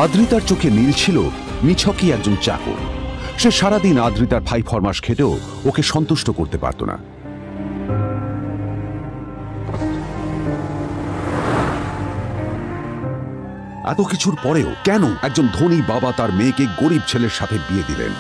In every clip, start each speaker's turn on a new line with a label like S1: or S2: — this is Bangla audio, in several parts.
S1: আদ্রিতার চোখে নীল ছিল নিছকই একজন চাকর। সে সারাদিন আদ্রিতার ফাই ফরমাস খেটেও ওকে সন্তুষ্ট করতে পারত না। এত কিছুর পরেও কেন একজন ধনী বাবা তার মেয়েকে গরিব ছেলের সাথে বিয়ে দিলেন?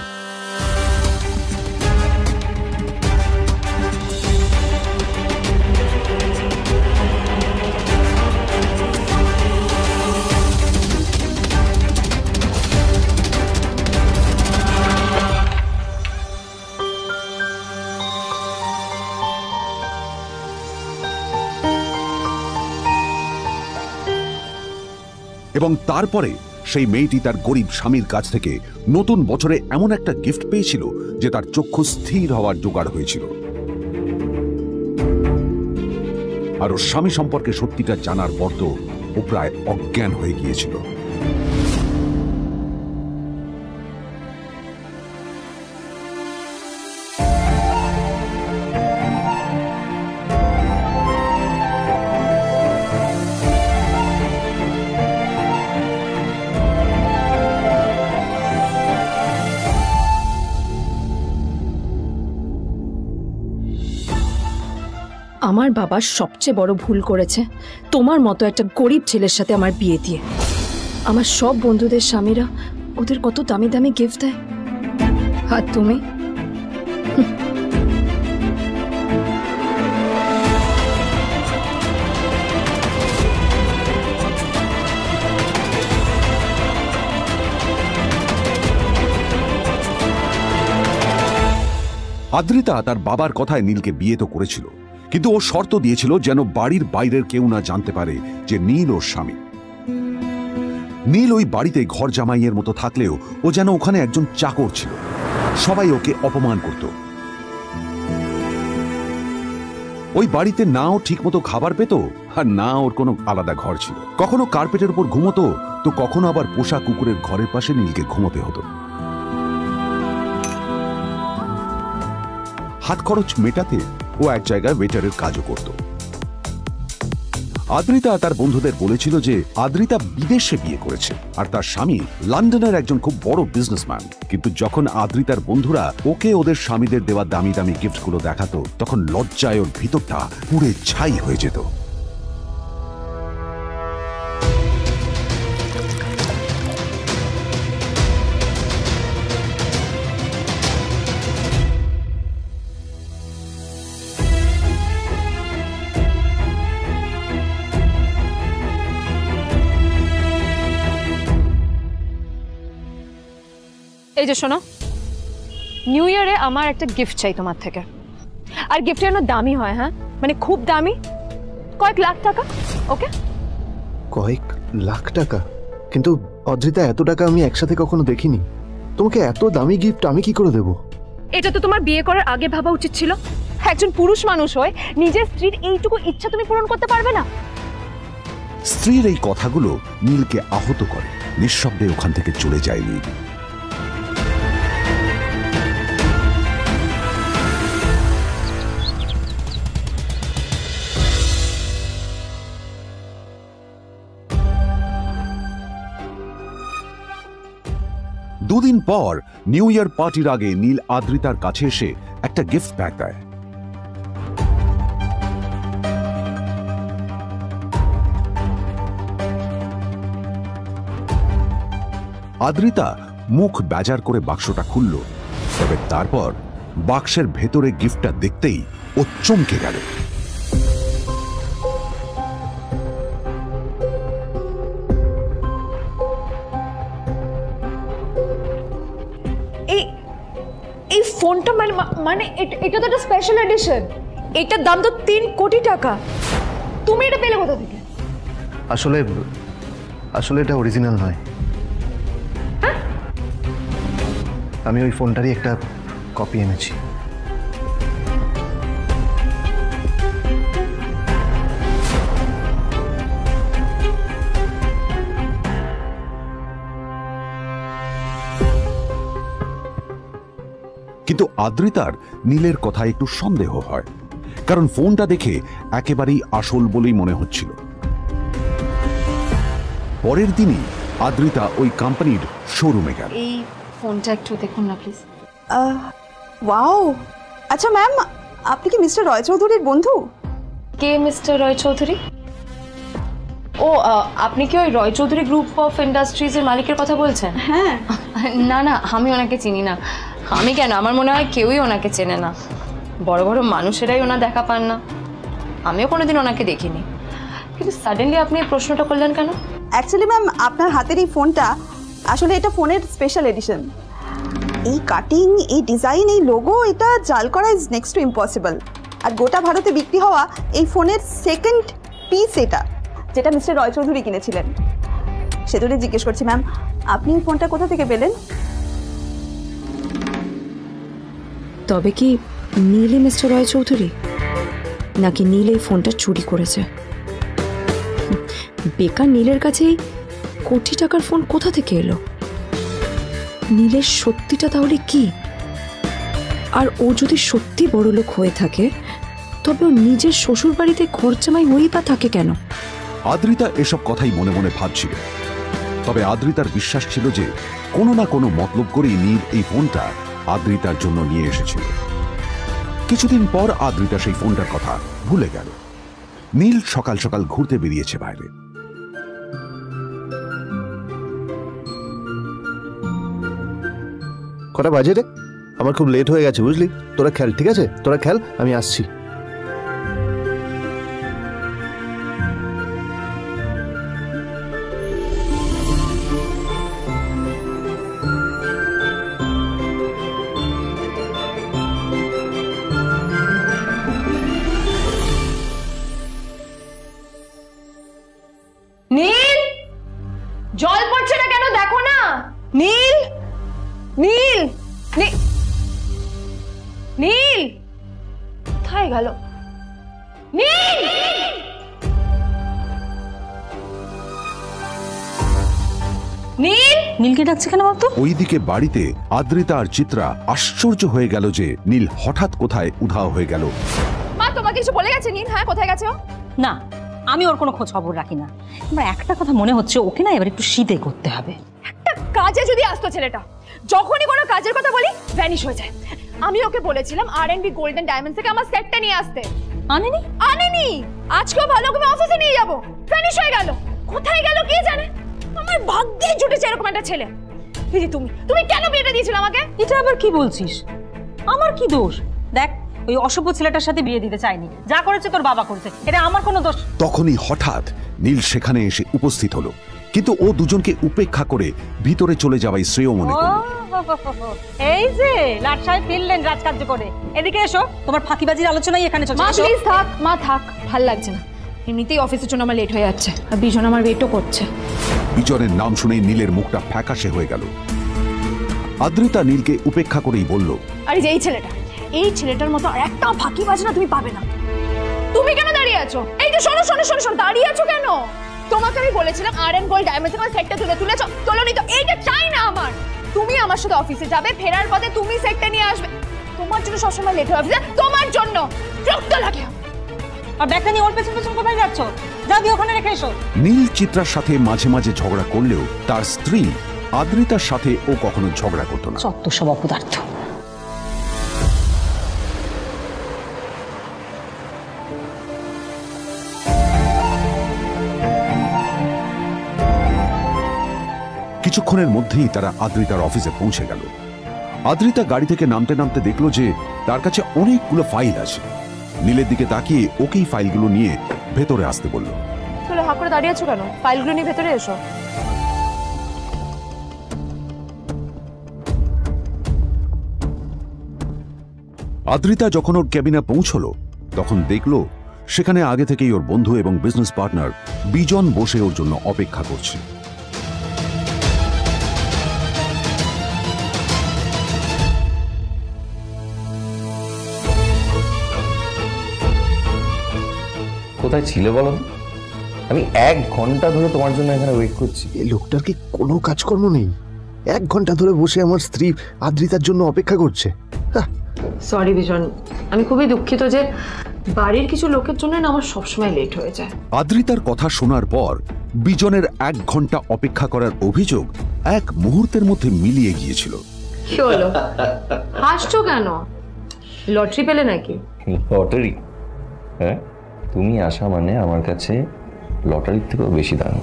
S1: এবং তারপরে সেই মেয়েটি তার গরিব স্বামীর কাছ থেকে নতুন বছরে এমন একটা গিফট পেয়েছিল যে তার চক্ষু স্থির হওয়ার জোগাড় হয়েছিল। আর ওর স্বামী সম্পর্কে সত্যিটা জানার পর তো ও প্রায় অজ্ঞান হয়ে গিয়েছিল।
S2: আমার বাবা সবচেয়ে বড় ভুল করেছে তোমার মতো একটা গরিব ছেলের সাথে আমার বিয়ে দিয়ে। আমার সব বন্ধুদের স্বামীরা ওদের কত দামি দামি গিফট দেয়, আর তুমি
S1: আদ্রিতা তার বাবার কথায় নীলকে বিয়ে তো করেছিল, কিন্তু ও শর্ত দিয়েছিল যেন বাড়ির বাইরের কেউ না জানতে পারে যে নীল ওর স্বামী। নীল ওই বাড়িতে ঘর জামাইয়ের মতো থাকলেও ও যেন ওখানে একজন চাকর ছিল। সবাই ওকে অপমান করত। ওই বাড়িতে না ও ঠিকমতো খাবার পেত, আর না ওর কোনো আলাদা ঘর ছিল। কখনো কার্পেটের উপর ঘুমোতো, তো কখনো আবার পোষা কুকুরের ঘরের পাশে নীলকে ঘুমোতে হতো। হাত খরচ মেটাতে ও এক জায়গায় ওয়েটারের কাজও করত। আদ্রিতা তার বন্ধুদের বলেছিল যে আদ্রিতা বিদেশে বিয়ে করেছে আর তার স্বামী লন্ডনের একজন খুব বড় বিজনেসম্যান। কিন্তু যখন আদ্রিতার বন্ধুরা ওকে ওদের স্বামীদের দেওয়া দামি দামি গিফটগুলো দেখাতো, তখন লজ্জায় ওর ভিতরটা পুড়ে ছাই হয়ে যেত।
S2: এই যে শোনো, নিউ ইয়ারে আমার একটা গিফট চাই তোমার থেকে। আর গিফট যেন দামি হয়, হ্যাঁ, মানে খুব দামি, কয়েক লাখ টাকা। ওকে?
S3: কয়েক লাখ টাকা? কিন্তু অদ্রিতা, এত টাকা আমি একসাথে কখনো দেখিনি। তোমাকে এত দামি গিফট আমি কি করে দেব?
S2: এটা তো তোমার বিয়ে করার আগে ভাবা উচিত ছিল। একজন পুরুষ মানুষ হয়ে নিজের স্ত্রীর এইটুকু ইচ্ছা তুমি পূরণ করতে পারবে না?
S1: স্ত্রীর এই কথাগুলো নীলকে আহত করে। নিঃশব্দে ওখান থেকে চলে যায় নীল। দুদিন পর নিউ ইয়ার পার্টির আগে নীল আদ্রিতার কাছে এসে একটা গিফট প্যাক দেয়। আদ্রিতা মুখ বেজার করে বাক্সটা খুলল, তবে তারপর বাক্সের ভেতরে গিফটটা দেখতেই ও চমকে গেল।
S2: এই ফোনটা মানে এটা তো একটা স্পেশাল এডিশন। এটার দাম তো 3 কোটি টাকা। তুমি এটা পেলে কোথা থেকে?
S3: আসলে এটা অরিজিনাল নয়। আমি ওই ফোনটারই একটা কপি এনেছি।
S1: কিন্তু আদ্রিতার নীলের কথা একটু সন্দেহ হয়, কারণ ফোনটা দেখে একেবারেই আসল বলেই মনে হচ্ছিল। পরের দিনই আদ্রিতা ওই কোম্পানির শোরুমে গেল।
S2: এই ফোনটা একটু দেখুন না প্লিজ।
S4: ওয়াও, আচ্ছা ম্যাম, আপনি কি মিস্টার রয় চৌধুরীর বন্ধু?
S2: কে মিস্টার রয় চৌধুরী? ও, আপনি কি ওই রয় চৌধুরী গ্রুপ অফ ইন্ডাস্ট্রিজের মালিকের কথা বলছেন?
S4: হ্যাঁ।
S2: না না, আমি ওনাকে চিনি না। আমি কেন, আমার মনে হয় কেউই ওনাকে চেনে না। বড় বড় মানুষেরাই ওনা দেখা পান না। আমিও কোনোদিন ওনাকে দেখিনি, কিন্তু সাডেনলি আপনি এই প্রশ্নটা করলেন কেন?
S4: অ্যাকচুয়ালি ম্যাম, আপনার হাতের এই ফোনটা আসলে এটা ফোনের স্পেশাল এডিশন। এই কাটিং, এই ডিজাইন, এই লোগো, এটা জাল করা ইজ নেক্সট টু ইম্পসিবল। আর গোটা ভারতে বিক্রি হওয়া এই ফোনের সেকেন্ড পিস এটা, যেটা মিস্টার রয় চৌধুরী কিনেছিলেন। সেজন্য জিজ্ঞেস করছি ম্যাম, আপনি এই ফোনটা কোথা থেকে পেলেন?
S2: তবে কি নীলই মিস্টার রয় চৌধুরী, নাকি নীল এই ফোনটা চুরি করেছে? বেকার নীলের কাছেই কোটি টাকার ফোন কোথা থেকে এলো? নীলের সত্যিটা তাহলে কি? আর ও যদি সত্যি বড় লোক হয়ে থাকে, তবে ও নিজের শ্বশুর বাড়িতে খরচামাই হয়েই বা থাকে কেন?
S1: আদ্রিতা এসব কথাই মনে মনে ভাবছিল। তবে আদ্রিতার বিশ্বাস ছিল যে কোনো না কোনো মতলব করেই নীল এই ফোনটা আদ্রিতার জন্য নিয়ে এসেছিল। কিছুদিন পর আদ্রিতা সেই ফোনটার কথা ভুলে গেল। নীল সকাল সকাল ঘুরতে বেরিয়েছে বাইরে।
S3: কটা বাজে রে? আমার খুব লেট হয়ে গেছে, বুঝলি? তোরা খেল, ঠিক আছে? তোরা খেল, আমি আসছি।
S2: নীল, জল পড়ছে না কেন দেখো না। নীল, নীল, নীল কোথায় গেল? নীল, নীল,
S5: নীলকে ডাকছে কেন বলতো?
S1: ওইদিকে বাড়িতে আদ্রিতা আর চিত্রা আশ্চর্য হয়ে গেল যে নীল হঠাৎ কোথায় উধাও হয়ে গেল।
S2: মা তোমাকে কিছু বলে গেছে নীল? হ্যাঁ, কোথায় গেছে ও?
S5: না, আমি ওর কোনো খোঁজ খবর রাখি না। আমার একটা কথা মনে হচ্ছে, ওকে না এবার একটু শীতে করতে হবে।
S6: একটা কাজে যদি আসতো ছেলেটা, যখনই কোনো কাজের কথা বলি ভ্যানিশ হয়ে যায়। আমি ওকে বলেছিলাম আর&বি গোল্ডেন ডায়মন্ডস থেকে আমার সেটটা নিয়ে আসতে,
S5: আনেনি।
S6: আনেনি। আজকেও ভালো করে অফিসে নিয়ে যাব, ভ্যানিশ হয়ে গেল। কোথায় গেল কে জানে। আমার ভাগ্যে জুটেছে এরকম একটা ছেলে। দিদি, তুমি কেন বিয়েটা দিয়েছিলে আমাকে?
S5: এটা আবার কি বলছিস? আমার কি দোষ? দেখ, ওই অসভ্য ছেলেটার সাথে বিয়ে দিতে চাইনি। যা করেছে তোর বাবা করেছে, এটা আমার কোনো দোষ।
S1: তখনই হঠাৎ নীল সেখানে এসে উপস্থিত হলো, কিন্তু ও দুজনকে উপেক্ষা করে ভিতরে চলে যাওয়াই শ্রেয় মনে করল।
S5: এই যে লাট সাহেব ফিরলেন রাজকার্য করে। এদিকে এসো, তোমার ফাঁকিবাজির আলোচনাই এখানে চলছে।
S6: মা প্লিজ থাক, মা থাক, ভাল লাগছে না। এমনিতেই অফিসের জন্য আমার লেট হয়ে যাচ্ছে, আর বিজন আমার ওয়েটও করছে।
S1: বিজনের নাম শুনেই নীলের মুখটা ফ্যাকাশে হয়ে গেল। আদ্রিতা নীলকে উপেক্ষা করেই বলল,
S6: আরে যে এই ছেলেটার মতো আর একটা ফাঁকিবাজ না তুমি পাবে না। তুমি কেন দাঁড়িয়ে আছো? এই যে শোনো শোনো শোনো শোনো, দাঁড়িয়ে আছো কেন? তোমাকে আমি বলেছিলাম আর&গোল্ড ডায়মন্ডস থেকে সেটটা তুলেছো, তোলোনি তো। এইটা চাই না আমার। তুমি আমার সাথে অফিসে যাবে, ফেরার পথে তুমি সেটটা নিয়ে আসবে। তোমার জন্য সবসময় লেট হয় অফিসে, তোমার জন্য। বিরক্ত লাগে।
S5: আর ব্যাগটা নিয়ে ওর পেছন পেছন কোথায় যাচ্ছ? যাও গিয়ে ওখানে রেখে এসো।
S1: নীল চিত্রার সাথে মাঝে মাঝে ঝগড়া করলেও তার স্ত্রী আদ্রিতার সাথে ও কখনো ঝগড়া করত না।
S5: চত্ব সব অপদার্থ।
S1: কিছুক্ষণের মধ্যেই তারা আদ্রিতার অফিসে পৌঁছে গেল। আদ্রিতা গাড়ি থেকে নামতে নামতে দেখলো যে তার কাছে অনেকগুলো ফাইল আছে। নীলের দিকে তাকিয়ে ওকেই ফাইলগুলো নিয়ে ভেতরে আসতে বলল।
S6: তাহলে হাঁ করে দাঁড়িয়ে আছো কেন? ফাইলগুলো নিয়ে ভেতরে এসো।
S1: আদ্রিতা যখন ওর ক্যাবিনে পৌঁছলো, তখন দেখলো সেখানে আগে থেকেই ওর বন্ধু এবং বিজনেস পার্টনার বিজন বসে ওর জন্য অপেক্ষা করছে।
S7: কোথায় ছিলে বলো? আমি 1 ঘন্টা ধরে তোমার জন্য এখানে ওয়েট করছি।
S3: এই লোকটার কি কোনো কাজকর্ম নেই? 1 ঘন্টা ধরে বসে আমার স্ত্রী আদ্রিতার জন্য অপেক্ষা করছে।
S2: সরি বিজন, আমি খুবই দুঃখিত যে বাড়ির কিছু লোকের জন্য না আমার সবসময় লেট হয়ে যায়।
S1: আদ্রিতার কথা শোনার পর বিজনের 1 ঘন্টা অপেক্ষা করার অভিযোগ 1 মুহূর্তের মধ্যে মিলিয়ে গিয়েছিল।
S2: কি হলো, হাসছো কেন? লটারি পেলে নাকি?
S7: লটারি? হ্যাঁ, তুমি আসা মানে আমার কাছে লটারির থেকেও বেশি দাম।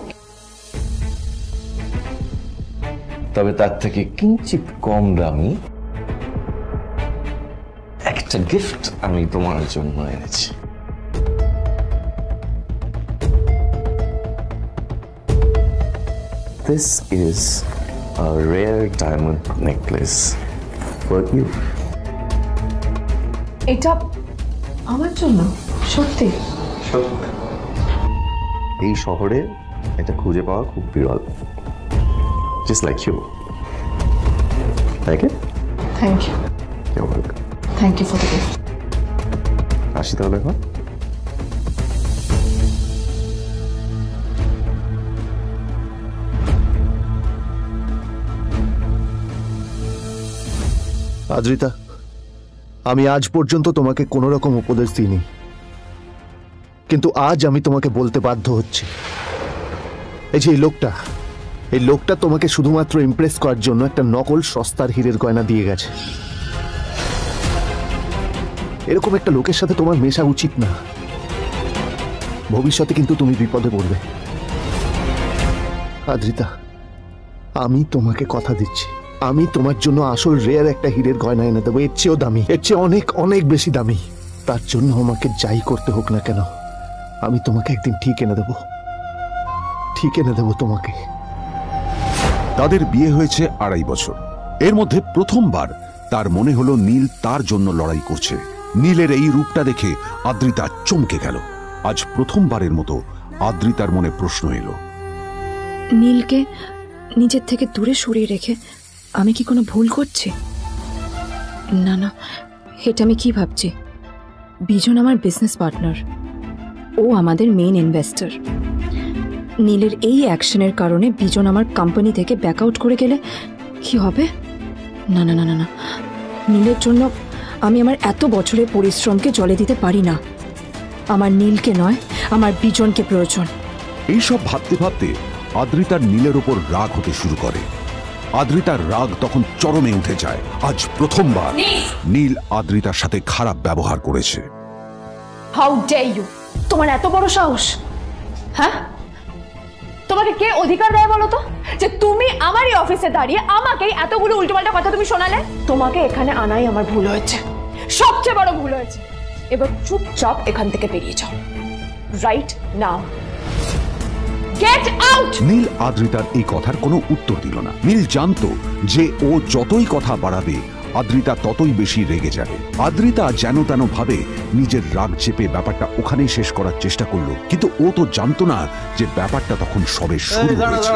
S7: তবে তার থেকে কিঞ্চিত কম দামি একটা গিফট আমি তোমার জন্য এনেছি। This is a rare diamond necklace for you.
S2: এটা আমার জন্য? সত্যি?
S7: এই শহরে এটা খুঁজে পাওয়া খুব বিরল। Just like you. Like it?
S2: Thank you.
S7: You're welcome.
S2: Thank you for the gift.
S7: আসি তাহলে এখন।
S3: আদ্রিতা, আমি আজ পর্যন্ত তোমাকে কোনো রকম উপদেশ দিইনি, কিন্তু আজ আমি তোমাকে বলতে বাধ্য হচ্ছি। এই যে এই লোকটা তোমাকে শুধুমাত্র ইমপ্রেস করার জন্য একটা নকল সস্তার হীরের গয়না দিয়ে গেছে। এরকম একটা লোকের সাথে তোমার মেশা উচিত না। ভবিষ্যতে কিন্তু তুমি বিপদে পড়বে। আদ্রিতা, আমি তোমাকে কথা দিচ্ছি, আমি তোমার জন্য আসল রেয়ার একটা হীরের গয়না এনে দেবো, এর চেয়েও দামি, এর চেয়ে অনেক অনেক বেশি দামি। তার জন্য আমাকে যাই করতে হোক না কেন, আমি তোমাকে একদিন ঠিক এনে দেবো তোমাকে।
S1: তাদের বিয়ে হয়েছে 2.5 বছর। এর মধ্যে প্রথমবার তার মনে হলো নীল তার জন্য লড়াই করছে। নীলের এই রূপটা দেখে আদ্রিতা চমকে গেল। আজ প্রথমবারের মতো আদ্রিতার মনে প্রশ্ন এলো,
S2: নীলকে নিজের থেকে দূরে সরিয়ে রেখে আমি কি কোনো ভুল করছি? না না, এটা আমি কি ভাবছি? বিজন আমার বিজনেস পার্টনার, ও আমাদের মেইন ইনভেস্টর। নীলের এই অ্যাকশনের কারণে বিজন আমার কোম্পানি থেকে ব্যাক আউট করে গেলে কি হবে? না না না না না, নীলের জন্য আমি আমার এত বছরের পরিশ্রমকে জলে দিতে পারি না। আমার নীলকে নয়, আমার বিজনকে প্রয়োজন।
S1: এইসব ভাবতে ভাবতে আদ্রিতার নীলের ওপর রাগ হতে শুরু করে। আদ্রিতার রাগ তখন চরমে উঠে যায়। আজ প্রথমবার নীল আদ্রিতার সাথে খারাপ ব্যবহার করেছে।
S6: How dare you! তোমার এত বড় সাহস! হ্যাঁ, তোমাকে কে অধিকার দেয় বলো তো যে তুমি আমারই অফিসে দাঁড়িয়ে আমাকেই এতগুলো উল্টোপাল্টা কথা তুমি শোনালে? তোমাকে এখানে আনাই আমার ভুল হয়েছে, সবচেয়ে বড় ভুল হয়েছে। এবার চুপচাপ এখান থেকে বেরিয়ে যাও, right now. Get out!
S1: Neel আদ্রিতার এই কথার কোনো উত্তর দিল না। নীল জানতো যে ও যতই কথা বাড়াবে আদ্রিতা ততই বেশি রেগে যাবে। আদ্রিতা যেন তেন ভাবে নিজের রাগ চেপে ব্যাপারটা ওখানেই শেষ করার চেষ্টা করলো, কিন্তু ও তো জানতো না যে ব্যাপারটা তখন সবে শুরু হয়েছে।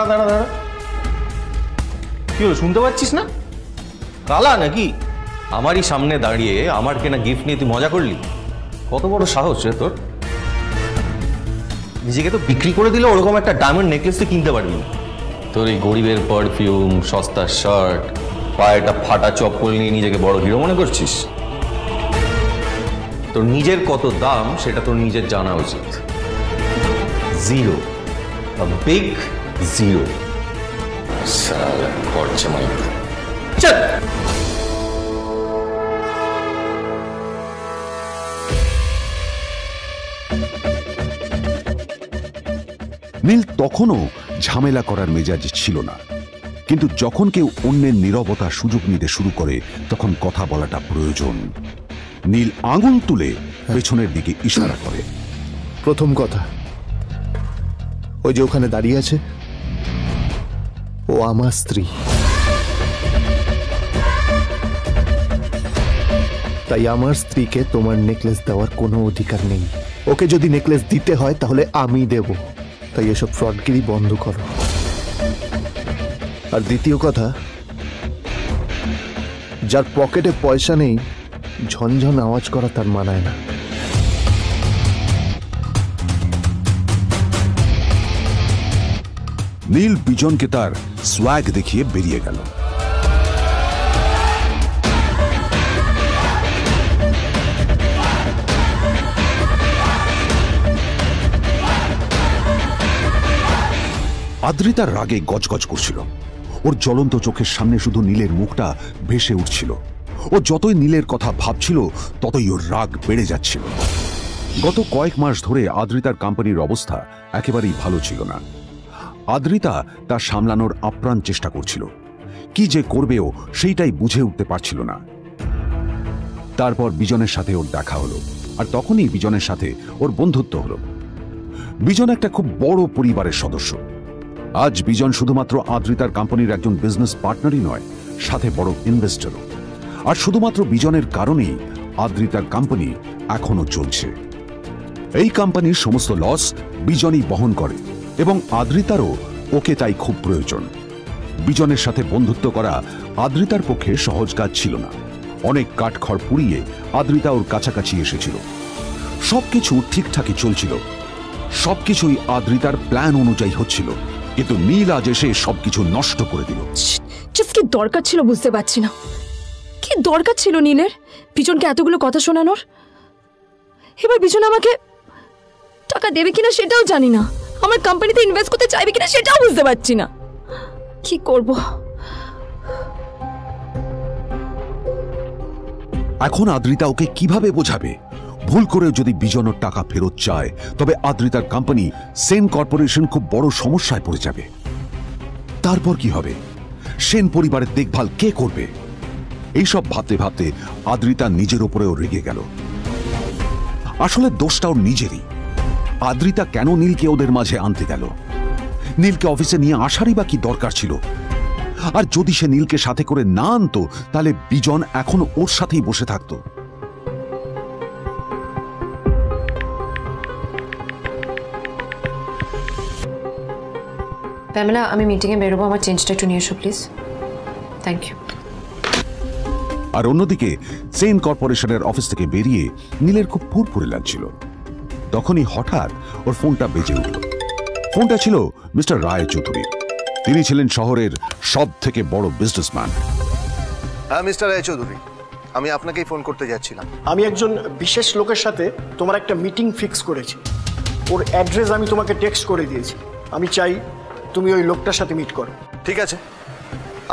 S7: কি হলো, শুনতে পাচ্ছিস না? কালা নাকি? আমারই সামনে দাঁড়িয়ে আমার কেনা গিফট নিয়ে তুই মজা করলি? কত বড় সাহস রে তোর! নিজেকে তো বিক্রি করে দিলে ওরকম একটা ডায়মন্ড নেকলেস তুই কিনতে পারবি না। তোর এই গরিবের পারফিউম, সস্তা শার্ট, পায়েটা ফাটা চপ্পল নিয়ে নিজেকে বড় হিরো মনে করছিস? তোর নিজের কত দাম সেটা তোর নিজের জানা উচিত। Zero, big zero. সালা করছে মাইক। চল।
S1: নীল তখনও ঝামেলা করার মেজাজ ছিল না, কিন্তু যখন কেউ অন্যের নীরবতা সুযোগ নিতে শুরু করে তখন কথা বলাটা প্রয়োজন। নীল আঙুল তুলে পেছনের দিকে ইশারা করে।
S3: প্রথম কথা, ওই যে ওখানে দাঁড়িয়ে আছে, ও আমার স্ত্রী। তাই আমার স্ত্রীকে তোমার নেকলেস দেওয়ার কোনো অধিকার নেই। ওকে যদি নেকলেস দিতে হয় তাহলে আমি দেব। তাই এসব ফ্রডগিরি বন্ধ করো। আর দ্বিতীয় কথা, যার পকেটে পয়সা নেই ঝনঝন আওয়াজ করা তার মানায় না।
S1: নীল বিজনকে তার সোয়াগ দেখিয়ে বেরিয়ে গেল। আদ্রিতার রাগে গজগজ করছিল। ওর জ্বলন্ত চোখের সামনে শুধু নীলের মুখটা ভেসে উঠছিল। ও যতই নীলের কথা ভাবছিল ততই ওর রাগ বেড়ে যাচ্ছিল। গত কয়েক মাস ধরে আদ্রিতার কোম্পানির অবস্থা একেবারেই ভালো ছিল না। আদ্রিতা তা সামলানোর আপ্রাণ চেষ্টা করছিল। কি যে করবেও সেইটাই বুঝে উঠতে পারছিল না। তারপর বিজনের সাথে ওর দেখা হলো, আর তখনই বিজনের সাথে ওর বন্ধুত্ব হলো। বিজন একটা খুব বড় পরিবারের সদস্য। আজ বিজন শুধুমাত্র আদ্রিতার কোম্পানির একজন বিজনেস পার্টনারই নয়, সাথে বড় ইনভেস্টরও। আর শুধুমাত্র বিজনের কারণেই আদ্রিতার কোম্পানি এখনো চলছে। এই কোম্পানির সমস্ত লস বিজনই বহন করে এবং আদ্রিতারও ওকে তাই খুব প্রয়োজন। বিজনের সাথে বন্ধুত্ব করা আদ্রিতার পক্ষে সহজ কাজ ছিল না। অনেক কাঠখড় পুড়িয়ে আদ্রিতা ওর কাছাকাছি এসেছিল। সবকিছু ঠিকঠাকই চলছিল, সবকিছুই আদ্রিতার প্ল্যান অনুযায়ী হচ্ছিল, কিন্তু নীল আজ এসে সবকিছু নষ্ট করে দিল।
S2: কি দরকার ছিল বুঝতে পারছি না। কি দরকার ছিল নীলের বিজনকে এতগুলো কথা শোনানোর? এবার বিজন আমাকে টাকা দেবে কিনা সেটাও জানি না, আমার কোম্পানিতে ইনভেস্ট করতে চাইবে কিনা সেটাও বুঝতে পারছি না। কি করব?
S1: এখন আদ্রিতা ওকে কিভাবে বোঝাবে? ভুল করে যদি বিজনের টাকা ফেরত চায় তবে আদ্রিতার কোম্পানি সেন কর্পোরেশন খুব বড় সমস্যায় পড়ে যাবে। তারপর কি হবে? সেন পরিবারের দেখভাল কে করবে? এইসব ভাবতে ভাবতে আদ্রিতা নিজের উপরেও রেগে গেল। আসলে দোষটা ওর নিজেরই। আদ্রিতা কেন নীলকে ওদের মাঝে আনতে গেল? নীলকে অফিসে নিয়ে আসারই বা কি দরকার ছিল? আর যদি সে নীলকে সাথে করে না আনতো তাহলে বিজন এখন ওর সাথেই বসে থাকতো।
S8: প্যামেলা, আমি মিটিংয়ে বেরোবো, আমার চেঞ্জটা একটু নিয়ে এসো প্লিজ। Thank you.
S1: আর অন্যদিকে সেন কর্পোরেশনের অফিস থেকে বেরিয়ে নীলের খুব ফুরফুরে লাগছিল। তখনই হঠাৎ ওর ফোনটা বেজে উঠল। ফোনটা ছিল মিস্টার রায়চৌধুরী। তিনি ছিলেন শহরের সব থেকে বড় বিজনেসম্যান।
S3: হ্যাঁ মিস্টার রায়চৌধুরী, আমি আপনাকেই ফোন করতে যাচ্ছিলাম।
S9: আমি একজন বিশেষ লোকের সাথে তোমার একটা মিটিং ফিক্স করেছি। ওর অ্যাড্রেস আমি তোমাকে টেক্সট করে দিয়েছি। আমি চাই তুমি ওই লোকটার সাথে মিট করো।
S3: ঠিক আছে,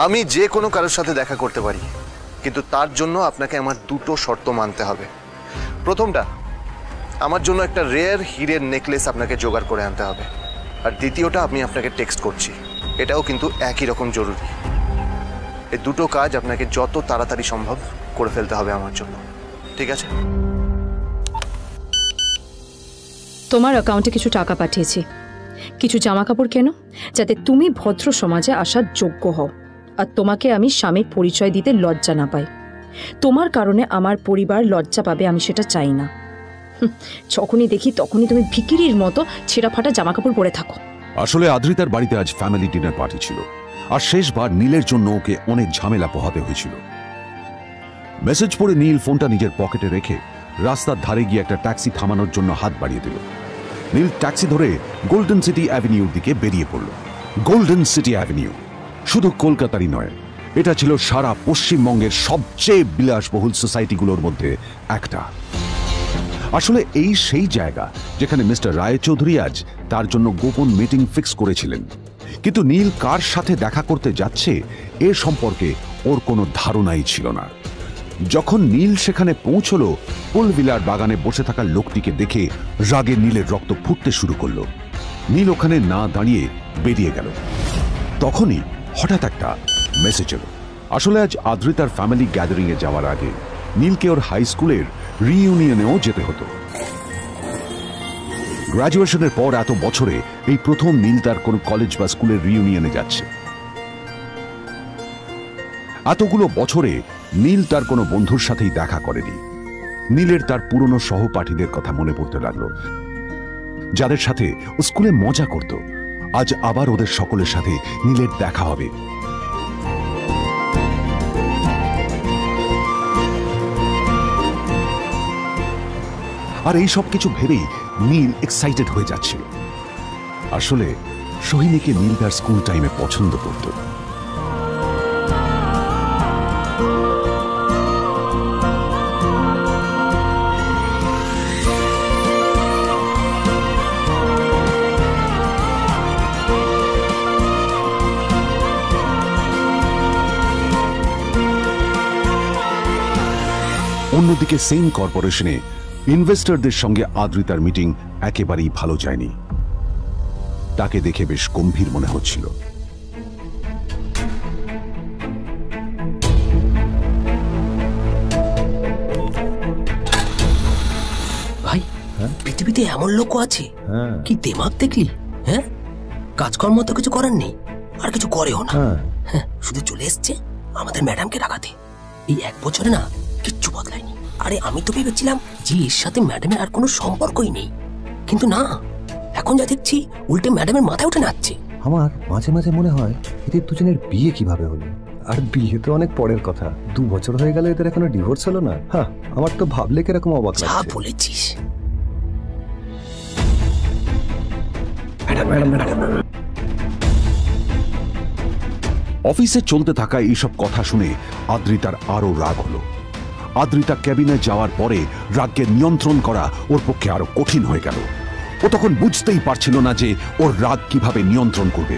S3: আমি যে কোনো কারোর সাথে দেখা করতে পারি, কিন্তু তার জন্য আপনাকে আমার দুটো শর্ত মানতে হবে। প্রথমটা, আমার জন্য একটা রেয়ার হীরের নেকলেস আপনাকে জোগাড় করে আনতে হবে। আর দ্বিতীয়টা, আমি আপনাকে টেক্সট করছি, এটাও কিন্তু একই রকম জরুরি। এই দুটো কাজ আপনাকে যত তাড়াতাড়ি সম্ভব করে ফেলতে হবে আমার জন্য, ঠিক আছে?
S2: তোমার অ্যাকাউন্টে কিছু টাকা পাঠিয়েছি। কিছু জামা কাপড় কেনো, যাতে তুমি ভদ্র সমাজে আসার যোগ্য হও, আর তোমাকে আমি স্বামীর পরিচয় দিতে লজ্জা না পাই। তোমার কারণে আমার পরিবার লজ্জা পাবে, আমি সেটা চাই না। যখনই দেখি তখনই তুমি ভিখিরির মতো ছেঁড়া ফাটা জামা কাপড় পরে থাকো।
S1: আসলে আদ্রিতার বাড়িতে আজ ফ্যামিলি ডিনার পার্টি ছিল, আর শেষবার নীলের জন্য ওকে অনেক ঝামেলা পোহাতে হয়েছিল। মেসেজ পড়ে নীল ফোনটা নিজের পকেটে রেখে রাস্তার ধারে গিয়ে একটা ট্যাক্সি থামানোর জন্য হাত বাড়িয়ে দিল। নীল ট্যাক্সি ধরে গোল্ডেন সিটি অ্যাভিনিউর দিকে বেরিয়ে পড়ল। গোল্ডেন সিটি অ্যাভিনিউ শুধু কলকাতারই নয়, এটা ছিল সারা পশ্চিমবঙ্গের সবচেয়ে বিলাসবহুল সোসাইটিগুলোর মধ্যে একটা। আসলে এই সেই জায়গা যেখানে মিস্টার রায়চৌধুরী আজ তার জন্য গোপন মিটিং ফিক্স করেছিলেন। কিন্তু নীল কার সাথে দেখা করতে যাচ্ছে এ সম্পর্কে ওর কোনো ধারণাই ছিল না। যখন নীল সেখানে পৌঁছল, পুলভিলার বাগানে বসে থাকা লোকটিকে দেখে রাগে নীলের রক্ত ফুটতে শুরু করলো। নীল ওখানে না দাঁড়িয়ে বেরিয়ে গেল। তখনই হঠাৎ একটা মেসেজ এলো। আসলে আজ আদ্রিতার ফ্যামিলি গ্যাদারিং এ যাওয়ার আগে নীলকে ওর হাই স্কুলের রিইউনিয়নেও যেতে হতো। গ্র্যাজুয়েশনের পর এত বছরে এই প্রথম নীল তার কোন কলেজ বা স্কুলের রিইউনিয়নে যাচ্ছে। এতগুলো বছরে নীল তার কোনো বন্ধুর সাথেই দেখা করেনি। নীলের তার পুরনো সহপাঠীদের কথা মনে পড়তে লাগলো, যাদের সাথে ও স্কুলে মজা করত। আজ আবার ওদের সকলের সাথে নীলের দেখা হবে। আর এই সব কিছু ভেবেই নীল এক্সাইটেড হয়ে যাচ্ছিল। আসলে সোহিনীকে নীল তার স্কুল টাইমে পছন্দ করত। অন্যদিকে সেম কর্পোরেশনে ইনভেস্টরদের সঙ্গে আদ্রিতার মিটিং একেবারেই ভালো যায়নি। তাকে দেখে বেশ গম্ভীর মনে হচ্ছিল।
S10: ভাই পৃথিবীতে এমন লোকও আছে, কি দিমাগ দেখলি? হ্যাঁ, কাজকর্ম তো কিছু করার নেই, আর কিছু করেও না। হ্যাঁ, শুধু চলে এসছে আমাদের ম্যাডামকে রাখাতে। এই 1 বছরে না কিচ্ছু বদলায়নি। আরে আমি তো ভেবেছিলাম যে এর সাথে ম্যাডামের আর কোনো সম্পর্কই নেই, কিন্তু না, এখন যা দেখছি উল্টে ম্যাডামের মাথায় উঠে নাচছে।
S11: আমার মাঝে মাঝে মনে হয় এদের দুজনের বিয়ে কিভাবে হলো। আর বিয়ে তো অনেক পরের কথা, 2 বছর হয়ে গেল এদের এখনো ডিভোর্স হলো না। হ্যাঁ, আমার তো ভাবলে কিরকম অবাক লাগছে।
S10: যা বলেছিস।
S1: অফিসে চলতে থাকা এইসব কথা শুনে আদ্রিতার আরো রাগ হলো। আদ্রিতা ক্যাবিনে যাওয়ার পরে রাগকে নিয়ন্ত্রণ করা ওর পক্ষে আরো কঠিন হয়ে গেল। ও তখন বুঝতেই পারছিল না যে ওর রাগ কিভাবে নিয়ন্ত্রণ করবে।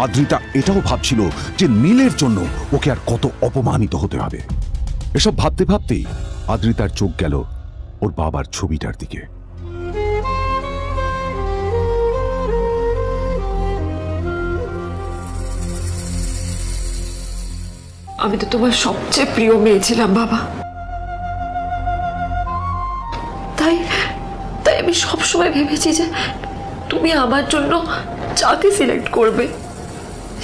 S1: আদ্রিতা এটাও ভাবছিল যে নীলের জন্য ওকে আর কত অপমানিত হতে হবে। এসব ভাবতে ভাবতেই আদ্রিতার চোখ গেল ওর বাবার ছবিটার দিকে।
S8: আমি তো তোমার সবচেয়ে প্রিয় মেয়ে ছিলাম বাবা, তাই তাই আমি সবসময় ভেবেছি যে তুমি আমার জন্য যাকে সিলেক্ট করবে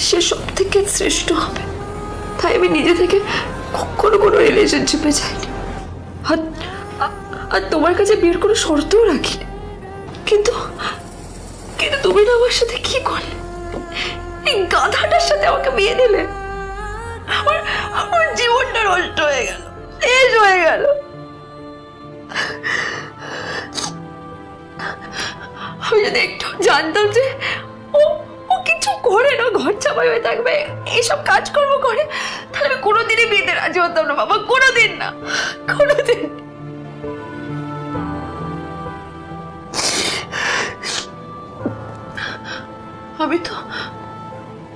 S8: সে সব থেকে শ্রেষ্ঠ হবে। তাই আমি নিজে থেকে কখনো কোনো রিলেশনশিপে যাইনি, আর তোমার কাছে বিয়ের কোনো শর্তও রাখিনি। কিন্তু কিন্তু তুমি না আমার সাথে কি করলে? এই গাধাটার সাথে আমাকে বিয়ে দিলে। আমার জীবনটা নষ্ট হয়ে গেল, শেষ হয়ে গেল। আমি যদি একটু জানতাম যে ও কিছু করে না, ঘর চাপাই হয়ে থাকবে, এইসব কাজকর্ম করে, তাহলে আমি কোনোদিনই বিয়েতে রাজি হতাম না বাবা, কোনোদিন না, কোনোদিন।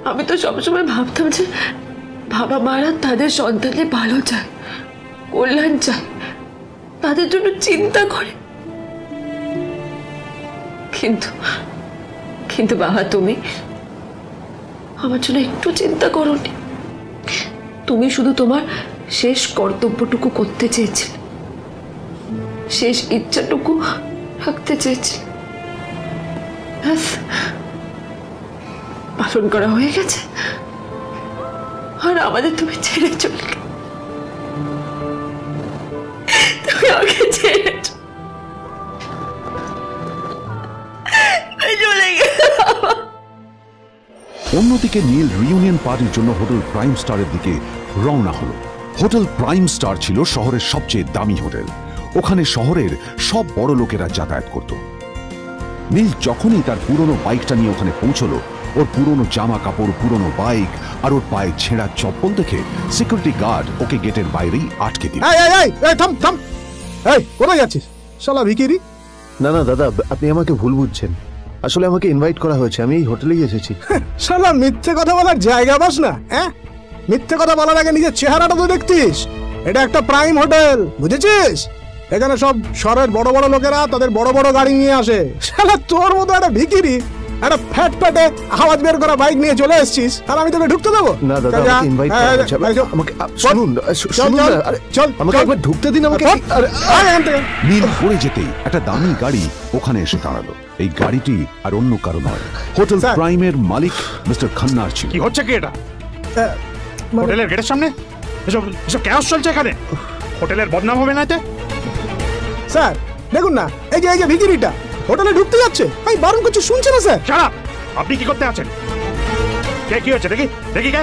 S8: আমি তো সবসময় ভাবতাম যে বাবা মারা তাদের সন্তানের ভালো চায়, কল্যাণ চায়, তাদের জন্য চিন্তা করে। কিন্তু বাবা, তুমি আমার জন্য একটু চিন্তা করোনি। তুমি শুধু তোমার শেষ কর্তব্যটুকু করতে চেয়েছিলে, শেষ ইচ্ছাটুকু রাখতে চেয়েছিলে, পালন করা হয়ে গেছে। আর আমাদের তুমি ছেড়ে চলে গেলে, তুমি আমাকে ছেড়ে চলে গেলে।
S1: অন্যদিকে নীল রিউনিয়ন পার্টির জন্য হোটেল প্রাইম স্টারের দিকে রওনা হলো। হোটেল প্রাইম স্টার ছিল শহরের সবচেয়ে দামি হোটেল। ওখানে শহরের সব বড় লোকেরা যাতায়াত করত। নীল যখনই তার পুরনো বাইকটা নিয়ে ওখানে পৌঁছলো, ওর পুরনো জামা কাপড়, পুরনো বাইক আর ওর পায়ে ছেঁড়া চপ্পল দেখে সিকিউরিটি গার্ড ওকে গেটের বাইরেই আটকে দিল।
S3: কোথায় যাচ্ছিস শালা ভিখিরি? না না দাদা, আপনি আমাকে ভুল বুঝছেন। আসলে আমাকে ইনভাইট করা হয়েছে, আমি এই হোটেলেই এসেছি।
S12: শালা মিথ্যে কথা বলার জায়গা পাস না? হ্যাঁ, মিথ্যে কথা বলার আগে নিজের চেহারাটা তো দেখতিস। এটা একটা প্রাইম হোটেল, বুঝেছিস? এখানে সব শহরের বড় বড় লোকেরা তাদের বড় বড় গাড়ি নিয়ে আসে। শালা তোর মতো একটা ভিখিরি একটা ফ্যাট ফ্যাটে আওয়াজ বের করা বাইক নিয়ে চলে এসেছিস, আর আমি তোকে ঢুকতে দেবো
S3: না? দাদা আমাকে ইনভাইট করা হয়েছে, আমাকে শুনুন, চল আমাকে একবার ঢুকতে দিন আমাকে।
S1: নীল পড়ে যেতেই একটা দামি গাড়ি ওখানে এসে দাঁড়ালো। এই গাড়িটি আর অন্য কারো নয়, হোটেল প্রাইমের মালিক মিস্টার খান্নার ছিল।
S12: কি হচ্ছে কি এটা? হোটেলের গেটের সামনে এসব ক্যাশ চলছে এখানে, হোটেলের বদনাম হবে না এতে? স্যার দেখুন না, এই যে ভিখিরিটা হোটেলে ঢুকতে যাচ্ছে, আমি বারণ করছি, শুনছে না স্যার? Shut up! আপনি কি করতে আছেন? কি হচ্ছে দেখি দেখি কে?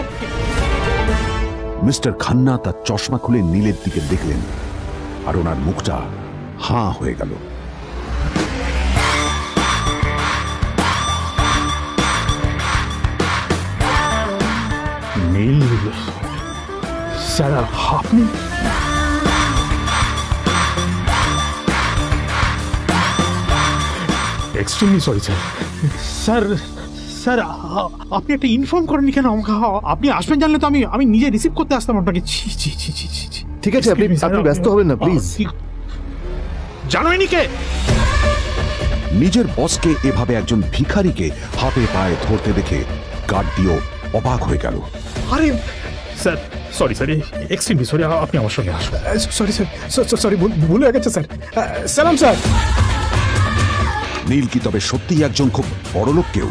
S1: মিস্টার খান্না তার চশমা খুলে নীলের দিকে দেখলেন, আর ওনার মুখটা হাঁ হয়ে গেল।
S12: নীল স্যার, আপনি? Extremely sorry sir. স্যার আপনি একটা ইনফর্ম করেননি কেন আমাকে? আপনি আসবেন জানলে তো আমি নিজে রিসিভ করতে আসতাম আপনাকে। ছি ছি ছি ছি ছি।
S3: ঠিক আছে, আপনি ব্যস্ত হবেন না প্লিজ।
S12: জানো ইনি কে?
S1: নিজের বসকে এভাবে একজন ভিখারিকে হাতে পায়ে ধরতে দেখে গার্ডটিও অবাক হয়ে গেল।
S12: আরে sir, sorry sir, extremely sorry, আপনি আমার সঙ্গে আসুন। সরি স্যার, সরি, ভুল হয়ে গেছে স্যার। সালাম স্যার।
S1: নীল কি তবে সত্যিই একজন খুব বড় লোক কেউ?